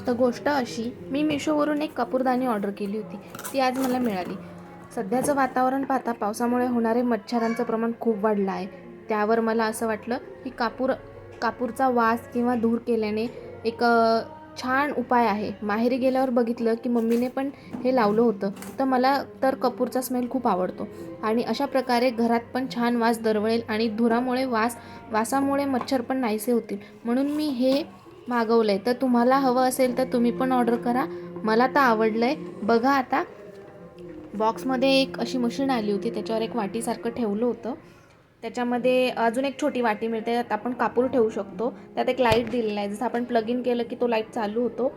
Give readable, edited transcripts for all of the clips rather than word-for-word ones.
तर गोष्ट अशी, मी मिशोवरून एक कपूरदानी ऑर्डर केली होती. ती आज मला मिळाली. सध्याचं वातावरण पाहता पावसामुळे होणारे मच्छरांचं प्रमाण खूप वाढलं आहे. त्यावर मला असं वाटलं की कापूरचा वास किंवा धूर केल्याने एक छान उपाय आहे. माहेरी गेल्यावर बघितलं की मम्मीने पण हे लावलं होतं. तर मला तर कपूरचा स्मेल खूप आवडतो आणि अशा प्रकारे घरात पण छान वास दरवळेल आणि धुरामुळे वासामुळे मच्छर पण नाहीसे होतील. म्हणून मी हे मागवलं आहे. तर तुम्हाला हवं असेल तर तुम्ही पण ऑर्डर करा. मला तर आवडलं आहे. बघा आता बॉक्समध्ये एक अशी मशीन आली होती. त्याच्यावर एक वाटीसारखं ठेवलं होतं. त्याच्यामध्ये अजून एक छोटी वाटी मिळते. त्यात आपण कापूर ठेवू शकतो. त्यात एक लाईट दिलेला आहे. जसं आपण प्लग इन केलं की तो लाईट चालू होतो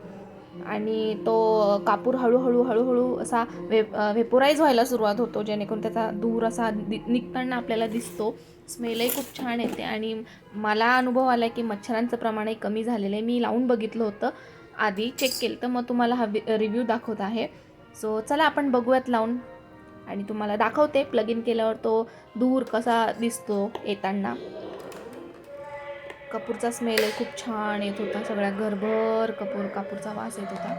आणि तो कापूर हळूहळू असा व्हेपोराईज व्हायला सुरुवात होतो, जेणेकरून त्याचा धूर असा निघताना आपल्याला दिसतो. स्मेलही खूप छान येते आणि मला अनुभव आला की मच्छरांचं प्रमाणही कमी झालेलं आहे. मी लावून बघितलं होतं, आधी चेक केलं तर मग तुम्हाला हा रिव्ह्यू दाखवत आहे. सो चला आपण बघूयात लावून आणि तुम्हाला दाखवते प्लग इन केल्यावर तो धूर कसा दिसतो येताना. कपूरचा स्मेल खूप छान येत होता. सगळ्या घरभर कापूरचा वास येत होता.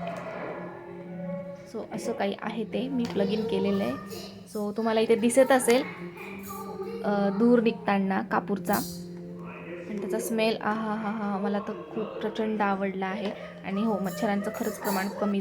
सो असं काही आहे ते मी प्लग इन केलेलं आहे. सो तुम्हाला इथे दिसत असेल धूर निघताना कापूरचा आणि त्याचा स्मेल आहा हा हा मला तर खूप प्रचंड आवडला आहे. आणि हो, मच्छरांचं खरंच प्रमाण कमी